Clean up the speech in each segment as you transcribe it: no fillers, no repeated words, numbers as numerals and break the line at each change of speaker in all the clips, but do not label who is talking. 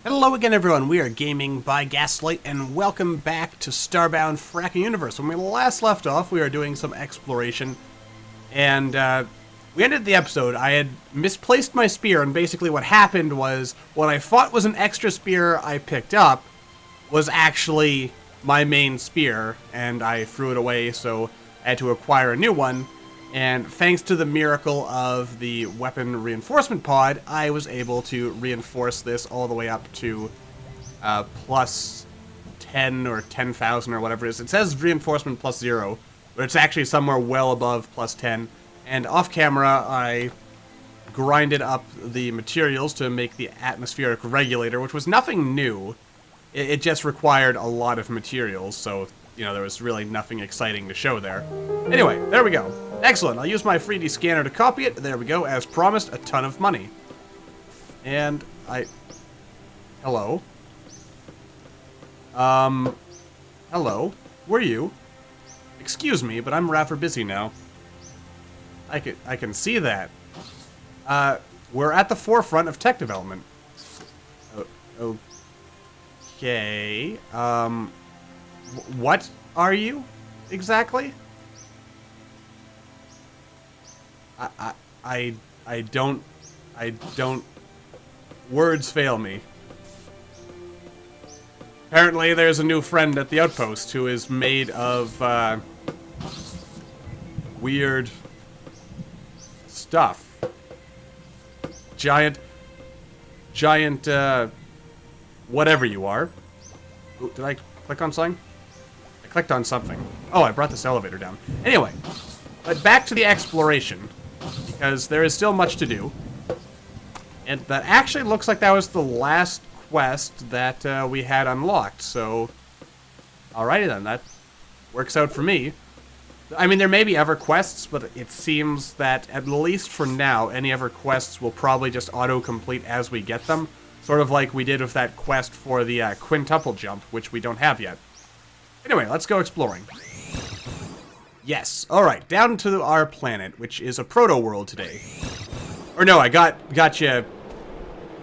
Hello again, everyone. We are Gaming by Gaslight, and welcome back to Starbound Frackin Universe. When we last left off, we were doing some exploration, and we ended the episode. I had misplaced my spear, and basically what happened was, what I thought was an extra spear I picked up was actually my main spear, and I threw it away, so I had to acquire a new one. And thanks to the miracle of the weapon reinforcement pod, I was able to reinforce this all the way up to plus 10 or 10,000 or whatever it is. It says reinforcement plus 0, but it's actually somewhere well above plus 10. And off camera, I grinded up the materials to make the atmospheric regulator, which was nothing new. It just required a lot of materials, so, you know, there was really nothing exciting to show there. Anyway, there we go. Excellent. I'll use my 3D scanner to copy it. There we go. As promised, a ton of money. And hello? Hello? Who are you? Excuse me, but I'm rather busy now. I can see that. We're at the forefront of tech development. Okay. What are you exactly? I don't, words fail me. Apparently there's a new friend at the outpost who is made of, weird stuff. Giant, whatever you are. Ooh, did I click on something? I clicked on something. Oh, I brought this elevator down. Anyway, but back to the exploration, because there is still much to do. And that actually looks like that was the last quest that we had unlocked, so alrighty then, that works out for me. I mean, there may be other quests, but it seems that, at least for now, any other quests will probably just auto-complete as we get them. Sort of like we did with that quest for the quintuple jump, which we don't have yet. Anyway, let's go exploring. Yes, alright, down to our planet, which is a Proto World today. Or no, I got you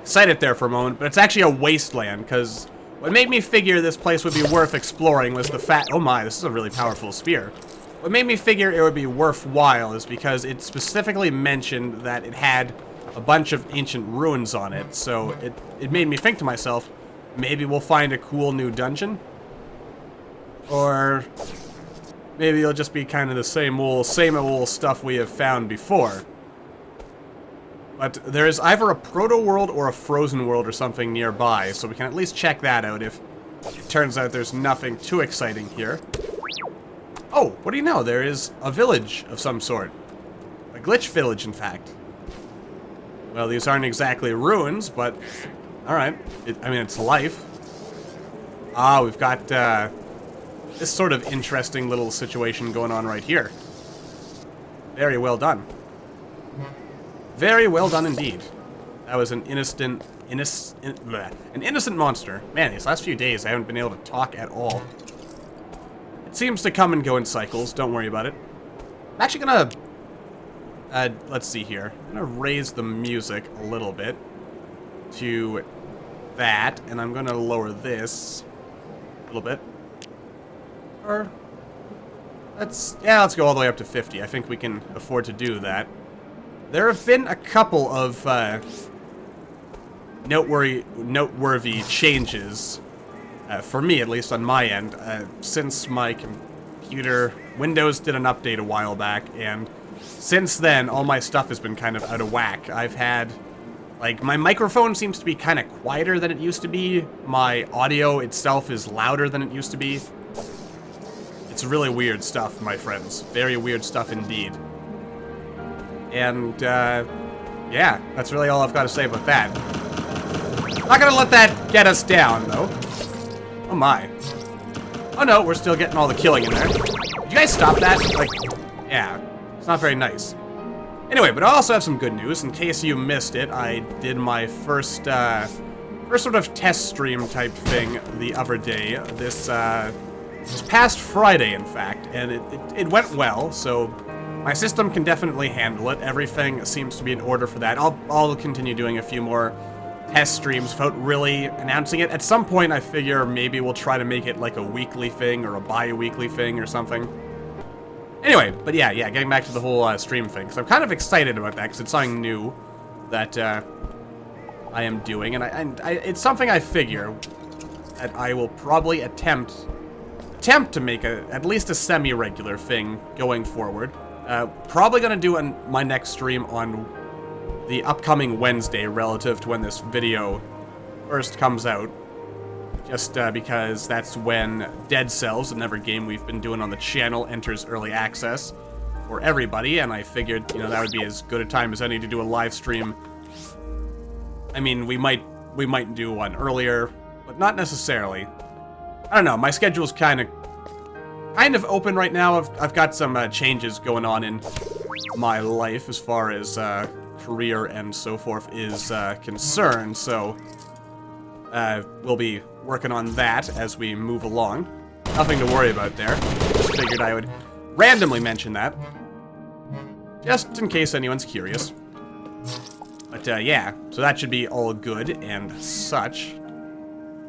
excited there for a moment, but it's actually a wasteland, because what made me figure this place would be worth exploring was the fact— oh my, this is a really powerful spear. What made me figure it would be worthwhile is because it specifically mentioned that it had a bunch of ancient ruins on it, so it made me think to myself, maybe we'll find a cool new dungeon? Or maybe it'll just be kind of the same old stuff we have found before. But there is either a Proto World or a Frozen World or something nearby, so we can at least check that out if it turns out there's nothing too exciting here. Oh, what do you know? There is a village of some sort. A glitch village, in fact. Well, these aren't exactly ruins, but alright. I mean, it's life. Ah, we've got this sort of interesting little situation going on right here. Very well done. Very well done indeed. That was an innocent monster. Man, these last few days I haven't been able to talk at all. It seems to come and go in cycles, don't worry about it. I'm actually gonna, let's see here. I'm gonna raise the music a little bit to that, and I'm gonna lower this a little bit. Or, let's go all the way up to 50. I think we can afford to do that. There have been a couple of noteworthy changes, for me at least on my end, since my computer— Windows did an update a while back, and since then all my stuff has been kind of out of whack. I've had, like, my microphone seems to be kind of quieter than it used to be. My audio itself is louder than it used to be. It's really weird stuff, my friends. Very weird stuff indeed. And, yeah, that's really all I've got to say about that. Not gonna let that get us down, though. Oh my. Oh no, we're still getting all the killing in there. Did you guys stop that? Like, yeah, it's not very nice. Anyway, but I also have some good news. In case you missed it, I did my first sort of test stream type thing the other day. This past Friday, in fact, and it went well, so my system can definitely handle it. Everything seems to be in order for that. I'll continue doing a few more test streams without really announcing it. At some point, I figure maybe we'll try to make it like a weekly thing or a bi-weekly thing or something. Anyway, but yeah, getting back to the whole stream thing. So I'm kind of excited about that because it's something new that I am doing, and it's something I figure that I will probably attempt to make at least a semi-regular thing going forward. Probably gonna do my next stream on the upcoming Wednesday relative to when this video first comes out. Just because that's when Dead Cells, another game we've been doing on the channel, enters early access for everybody, and I figured, you know, that would be as good a time as any to do a live stream. I mean, we might do one earlier, but not necessarily. I don't know, my schedule's kind of open right now. I've got some changes going on in my life as far as career and so forth is concerned, so we'll be working on that as we move along. Nothing to worry about there. Just figured I would randomly mention that, just in case anyone's curious. But yeah, so that should be all good and such.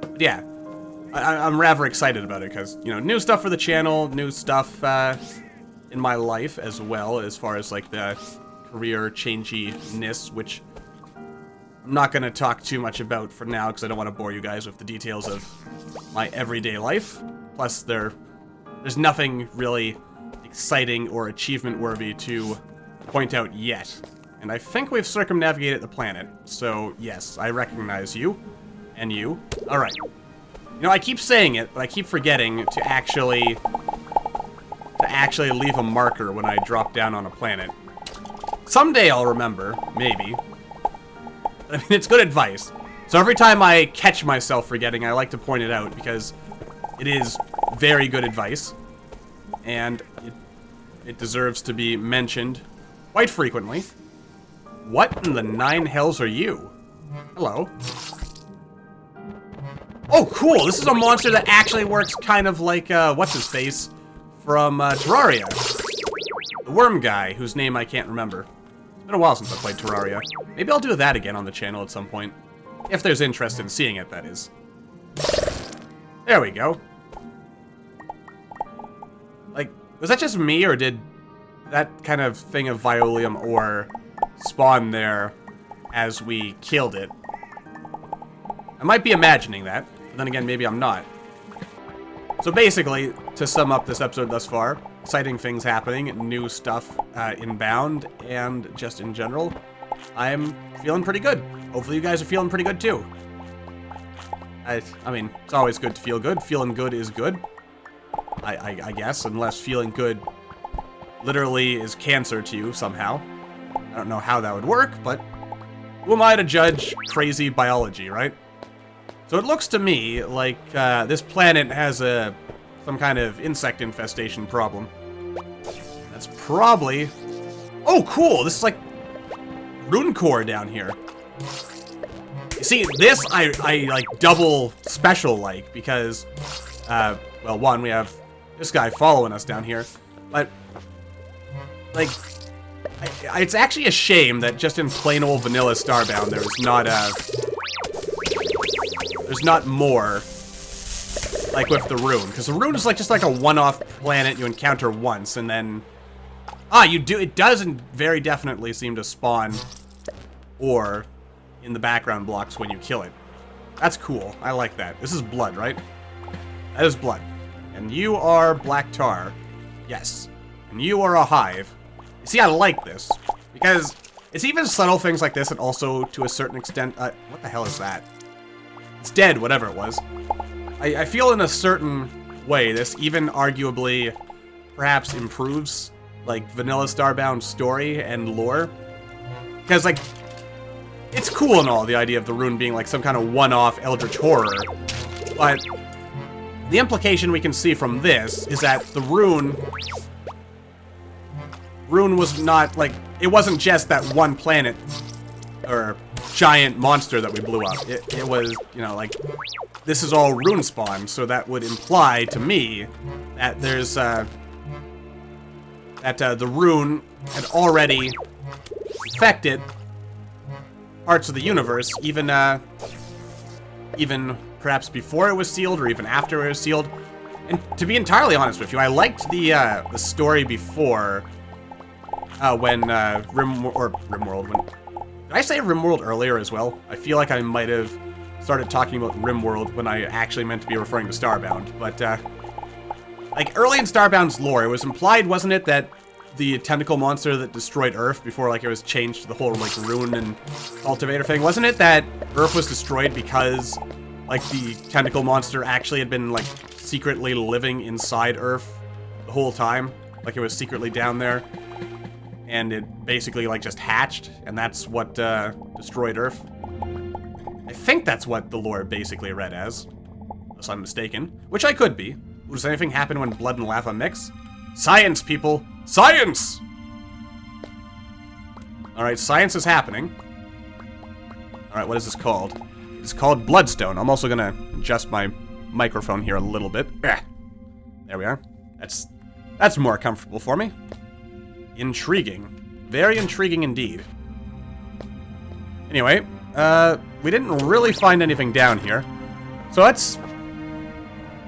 But yeah, I'm rather excited about it because, you know, new stuff for the channel, new stuff in my life as well, as far as like the career changiness, which I'm not going to talk too much about for now because I don't want to bore you guys with the details of my everyday life. Plus, there's nothing really exciting or achievement-worthy to point out yet. And I think we've circumnavigated the planet, so yes, I recognize you. And you. Alright. You know, I keep saying it, but I keep forgetting to actually leave a marker when I drop down on a planet. Someday I'll remember, maybe. I mean, it's good advice. So every time I catch myself forgetting, I like to point it out because it is very good advice. And it deserves to be mentioned quite frequently. What in the nine hells are you? Hello. Oh, cool! This is a monster that actually works kind of like, what's-his-face from Terraria. The worm guy, whose name I can't remember. It's been a while since I played Terraria. Maybe I'll do that again on the channel at some point. If there's interest in seeing it, that is. There we go. Like, was that just me, or did that kind of thing of Violium ore spawn there as we killed it? I might be imagining that, but then again, maybe I'm not. So basically, to sum up this episode thus far, exciting things happening, new stuff inbound, and just in general, I'm feeling pretty good. Hopefully you guys are feeling pretty good too. I mean, it's always good to feel good. Feeling good is good. I guess, unless feeling good literally is cancer to you somehow. I don't know how that would work, but who am I to judge crazy biology, right? So it looks to me like this planet has some kind of insect infestation problem. That's probably... Oh, cool! This is like rune core down here. You see, this I like double special like because, well, one, we have this guy following us down here, but like, it's actually a shame that just in plain old vanilla Starbound there's not more like with the rune, because the rune is like just like a one-off planet you encounter once and then it doesn't very definitely seem to spawn ore in the background blocks when you kill it. That's cool. I like that. This is blood, right? That is blood. And you are black tar. Yes. And you are a hive. You see, I like this because it's even subtle things like this, and also to a certain extent, what the hell is that? It's dead, whatever it was. I feel in a certain way this even arguably perhaps improves like vanilla Starbound story and lore, because like it's cool and all, the idea of the rune being like some kind of one-off eldritch horror, but the implication we can see from this is that the rune was not like, it wasn't just that one planet or giant monster that we blew up. It was, you know, like, this is all rune spawn, so that would imply to me that there's the rune had already infected parts of the universe, even perhaps before it was sealed or even after it was sealed. And to be entirely honest with you, I liked the story before when RimWorld. Did I say RimWorld earlier as well? I feel like I might have started talking about RimWorld when I actually meant to be referring to Starbound. But like early in Starbound's lore, it was implied, wasn't it, that the tentacle monster that destroyed Earth before like it was changed to the whole like rune and cultivator thing, wasn't it that Earth was destroyed because like the tentacle monster actually had been like secretly living inside Earth the whole time? Like it was secretly down there and it basically like just hatched, and that's what destroyed Earth. I think that's what the lore basically read as, unless I'm mistaken, which I could be. Does anything happen when blood and lava mix? Science, people! Science! Alright, science is happening. Alright, what is this called? It's called Bloodstone. I'm also gonna adjust my microphone here a little bit. There we are. That's more comfortable for me. Intriguing. Very intriguing indeed. Anyway, we didn't really find anything down here. So let's...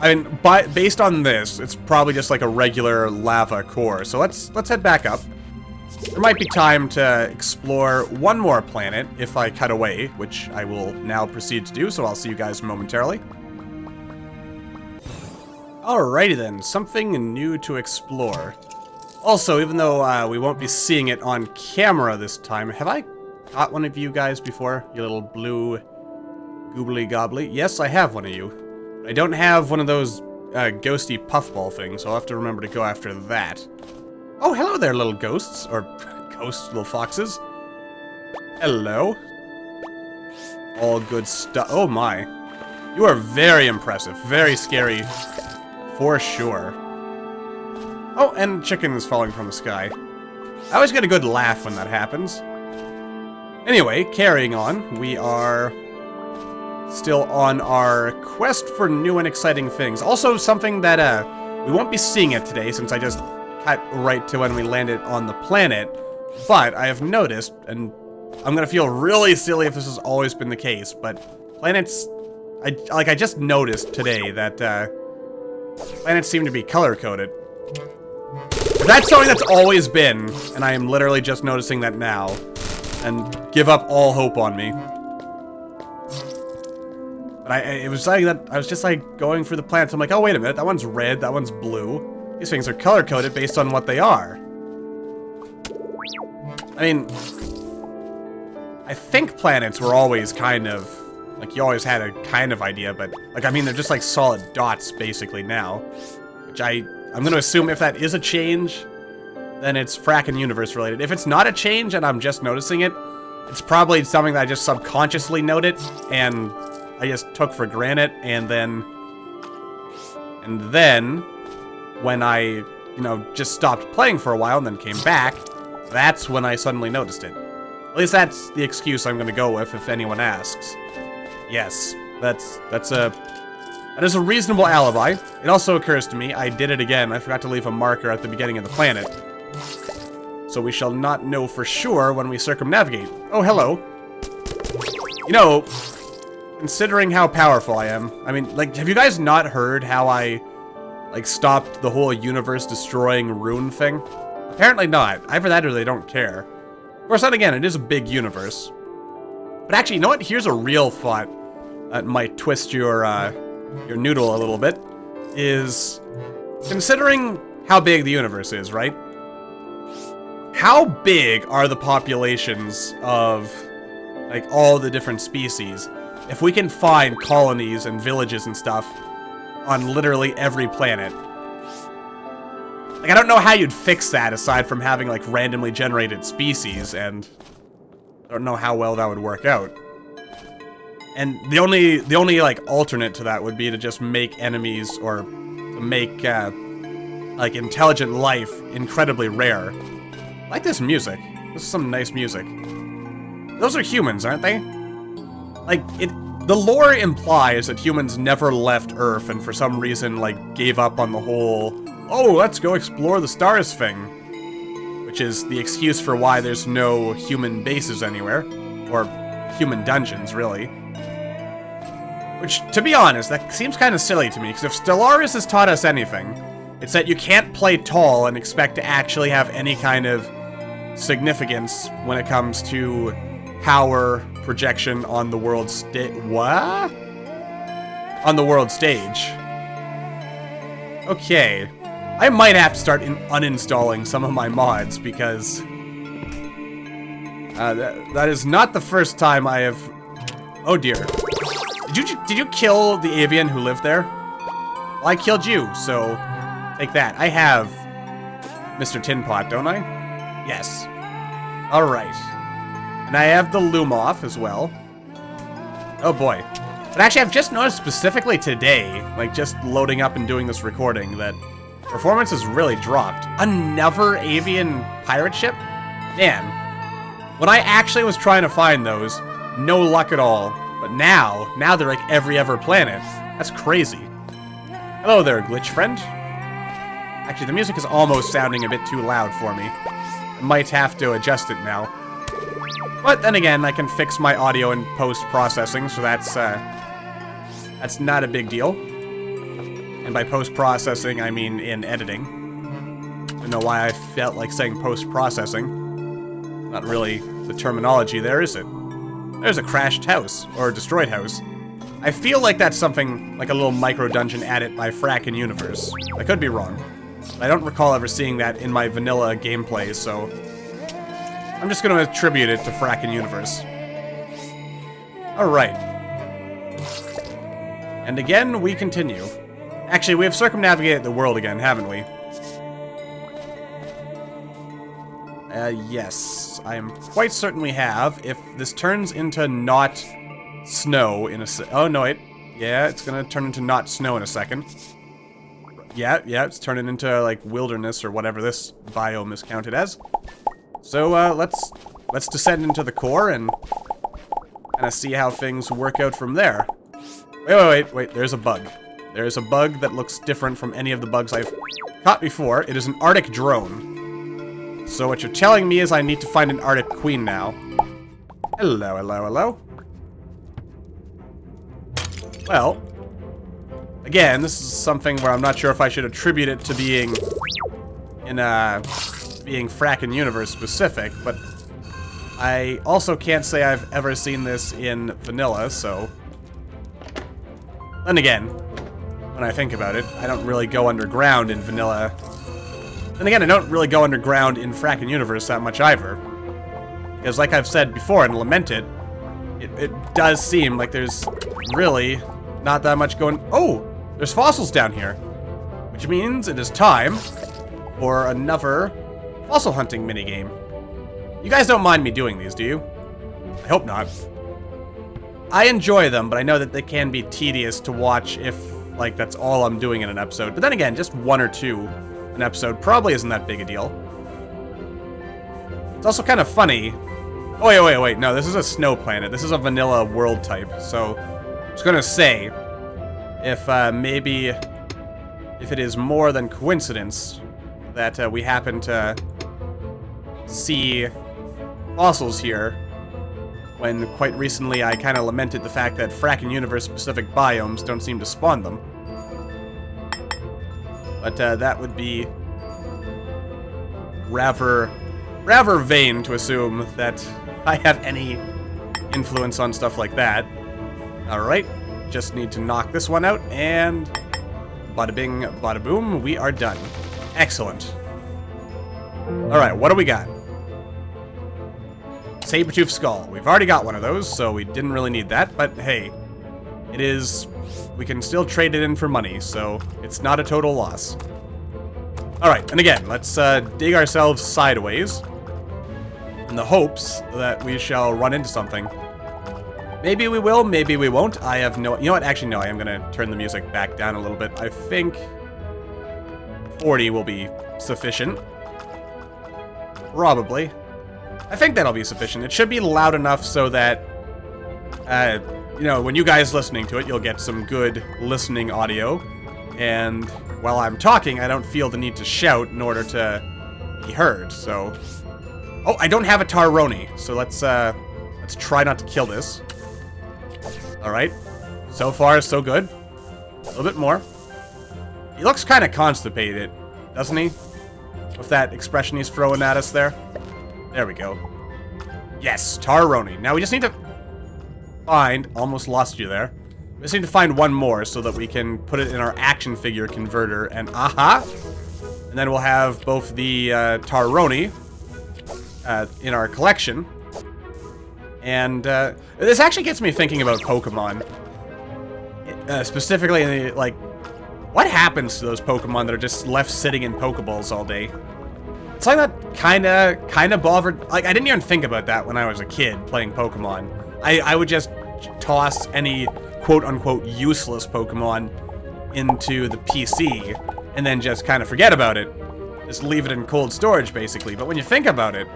I mean, based on this, it's probably just like a regular lava core. So let's head back up. There might be time to explore one more planet if I cut away, which I will now proceed to do, so I'll see you guys momentarily. Alrighty then, something new to explore. Also, even though we won't be seeing it on camera this time, have I caught one of you guys before? You little blue goobly gobbly? Yes, I have one of you. I don't have one of those ghosty puffball things, so I'll have to remember to go after that. Oh, hello there, little ghosts. Or ghosts, little foxes. Hello. All good stuff. Oh my. You are very impressive. Very scary. For sure. Oh, and chicken is falling from the sky. I always get a good laugh when that happens. Anyway, carrying on, we are still on our quest for new and exciting things. Also, something that we won't be seeing it today since I just cut right to when we landed on the planet. But I have noticed, and I'm gonna feel really silly if this has always been the case, but planets, I just noticed today that planets seem to be color-coded. That's something that's always been, and I am literally just noticing that now, and give up all hope on me. But it was like that, I was just like going through the planets, I'm like, oh wait a minute, that one's red, that one's blue. These things are color-coded based on what they are. I mean, I think planets were always kind of, like you always had a kind of idea, but like, I mean, they're just like solid dots basically now. Which I'm gonna assume if that is a change, then it's Frackin Universe related. If it's not a change and I'm just noticing it, it's probably something that I just subconsciously noted and I just took for granted, and then when I, you know, just stopped playing for a while and then came back, that's when I suddenly noticed it. At least that's the excuse I'm gonna go with if anyone asks. Yes, that is a reasonable alibi. It also occurs to me, I did it again. I forgot to leave a marker at the beginning of the planet. So we shall not know for sure when we circumnavigate. Oh, hello. You know, considering how powerful I am, I mean, like, have you guys not heard how I, like, stopped the whole universe-destroying rune thing? Apparently not. Either that or they don't care. Of course, then again, it is a big universe. But actually, you know what? Here's a real thought that might twist your noodle a little bit. Is, considering how big the universe is, right? How big are the populations of, like, all the different species? If we can find colonies and villages and stuff on literally every planet. Like, I don't know how you'd fix that aside from having, like, randomly generated species, and I don't know how well that would work out. And the only like, alternate to that would be to just make enemies, or to make, like, intelligent life incredibly rare. I like this music. This is some nice music. Those are humans, aren't they? Like, the lore implies that humans never left Earth and for some reason, like, gave up on the whole, oh, let's go explore the stars thing. Which is the excuse for why there's no human bases anywhere. Or human dungeons, really. Which, to be honest, that seems kind of silly to me, because if Stellaris has taught us anything, it's that you can't play tall and expect to actually have any kind of significance when it comes to power projection on the world stage. What? On the world stage. Okay. I might have to start uninstalling some of my mods, because that is not the first time I have... Oh dear. Did you kill the avian who lived there? Well, I killed you, so take that. I have Mr. Tinpot, don't I? Yes. Alright. And I have the Lumoff as well. Oh boy. But actually, I've just noticed specifically today, like just loading up and doing this recording, that performance has really dropped. Another avian pirate ship? Man. When I actually was trying to find those, no luck at all. But now they're like every other planet. That's crazy. Hello there, glitch friend. Actually, the music is almost sounding a bit too loud for me. I might have to adjust it now. But then again, I can fix my audio in post-processing, so that's not a big deal. And by post-processing, I mean in editing. I don't know why I felt like saying post-processing. Not really the terminology there, is it? There's a crashed house, or a destroyed house. I feel like that's something like a little micro-dungeon added by Frackin Universe. I could be wrong. I don't recall ever seeing that in my vanilla gameplay, so I'm just going to attribute it to Frackin Universe. Alright. And again, we continue. Actually, we have circumnavigated the world again, haven't we? Yes. I am quite certain we have. If this turns into not snow in a oh, no, wait. Yeah, it's gonna turn into not snow in a second. Yeah, it's turning into, like, wilderness or whatever this biome is counted as. So, let's descend into the core and kind of see how things work out from there. Wait, there's a bug. There's a bug that looks different from any of the bugs I've caught before. It is an Arctic drone. So what you're telling me is I need to find an Arctic queen now. Hello. Well, again, this is something where I'm not sure if I should attribute it to being being Frackin Universe specific, but I also can't say I've ever seen this in vanilla, so... Then again, when I think about it, I don't really go underground in vanilla. Then again, I don't really go underground in Frackin Universe that much either. Because like I've said before and lamented, it does seem like there's really not that much going... Oh! There's fossils down here. Which means it is time for another fossil hunting minigame. You guys don't mind me doing these, do you? I hope not. I enjoy them, but I know that they can be tedious to watch if, like, that's all I'm doing in an episode. But then again, just one or two an episode probably isn't that big a deal. It's also kind of funny. Oh, wait, no, this is a snow planet. This is a vanilla world type, so I was gonna say, if maybe if it is more than coincidence that we happen to see fossils here, when quite recently I kind of lamented the fact that Frackin Universe specific biomes don't seem to spawn them. But that would be rather vain to assume that I have any influence on stuff like that. Alright, just need to knock this one out, and bada bing, bada boom, we are done. Excellent. Alright, what do we got? Saber-tooth skull. We've already got one of those, so we didn't really need that, but hey, it is... we can still trade it in for money, so it's not a total loss. Alright, and again, let's dig ourselves sideways in the hopes that we shall run into something. Maybe we will, maybe we won't. I have no... You know what? Actually, no, I am going to turn the music back down a little bit. I think 40 will be sufficient. Probably. I think that'll be sufficient. It should be loud enough so that, you know, when you guys listening to it, you'll get some good listening audio. And while I'm talking, I don't feel the need to shout in order to be heard, so... Oh, I don't have a Tarroni, so let's Let's try not to kill this. Alright. So far, so good. A little bit more. He looks kind of constipated, doesn't he? With that expression he's throwing at us there. There we go. Yes, Taroni. Now we just need to find... Almost lost you there. We just need to find one more so that we can put it in our action figure converter. And aha! And then we'll have both the Taroni in our collection. And this actually gets me thinking about Pokemon. Specifically, in the, like, what happens to those Pokemon that are just left sitting in Pokeballs all day? It's like that kind of bothered. Like, I didn't even think about that when I was a kid playing Pokemon. I would just toss any quote-unquote useless Pokemon into the PC and then just kind of forget about it. Just leave it in cold storage, basically. But when you think about it,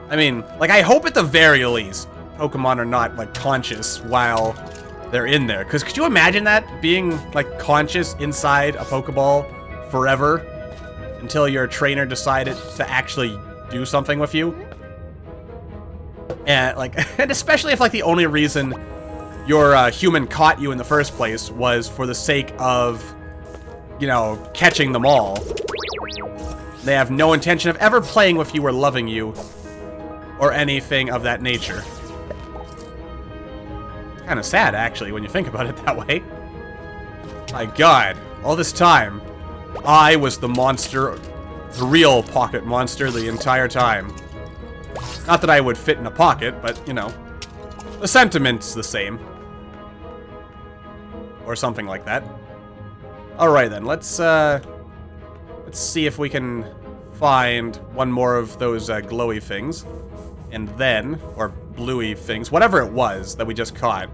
I mean, like, I hope at the very least Pokemon are not, like, conscious while they're in there. Because could you imagine that? Being, like, conscious inside a Pokeball forever until your trainer decided to actually do something with you? And, like, and especially if, like, the only reason your human caught you in the first place was for the sake of, you know, catching them all. They have no intention of ever playing with you or loving you or anything of that nature. It's kind of sad, actually, when you think about it that way. My god, all this time, I was the monster, the real pocket monster the entire time. Not that I would fit in a pocket, but, you know, the sentiment's the same. Or something like that. Alright then, let's see if we can find one more of those glowy things. And then, or bluey things, whatever it was that we just caught.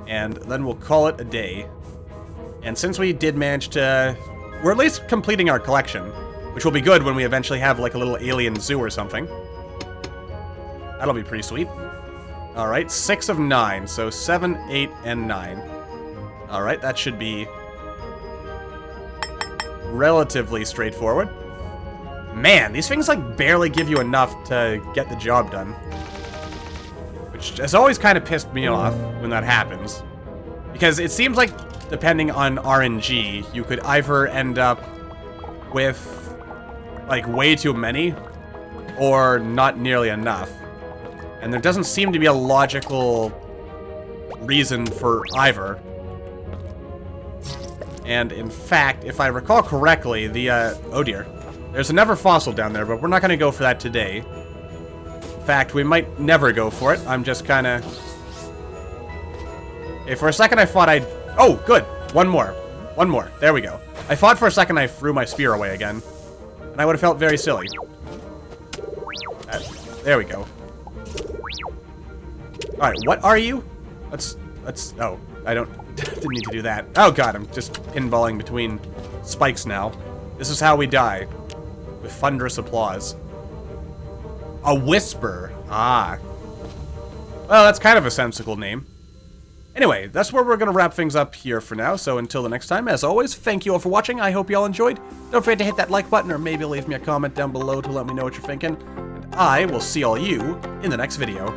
And then we'll call it a day. And since we did manage to... We're at least completing our collection, which will be good when we eventually have like a little alien zoo or something. That'll be pretty sweet. Alright, 6 of 9, so 7, 8, and 9. Alright, that should be relatively straightforward. Man, these things like barely give you enough to get the job done. Which has always kind of pissed me off when that happens. Because it seems like, depending on RNG, you could either end up with, like, way too many, or not nearly enough. And there doesn't seem to be a logical reason for either. And in fact, if I recall correctly, the, oh dear. There's another fossil down there, but we're not going to go for that today. In fact, we might never go for it. I'm just kind of... Okay, for a second I thought I'd... Oh, good. One more. One more. There we go. I thought for a second I threw my spear away again. And I would have felt very silly. There we go. Alright, what are you? Let's... Oh, I didn't need to do that. Oh god, I'm just pinballing between spikes now. This is how we die. With thunderous applause. A whisper. Ah. Well, that's kind of a sensible name. Anyway, that's where we're going to wrap things up here for now. So until the next time, as always, thank you all for watching. I hope you all enjoyed. Don't forget to hit that like button or maybe leave me a comment down below to let me know what you're thinking. And I will see all you in the next video.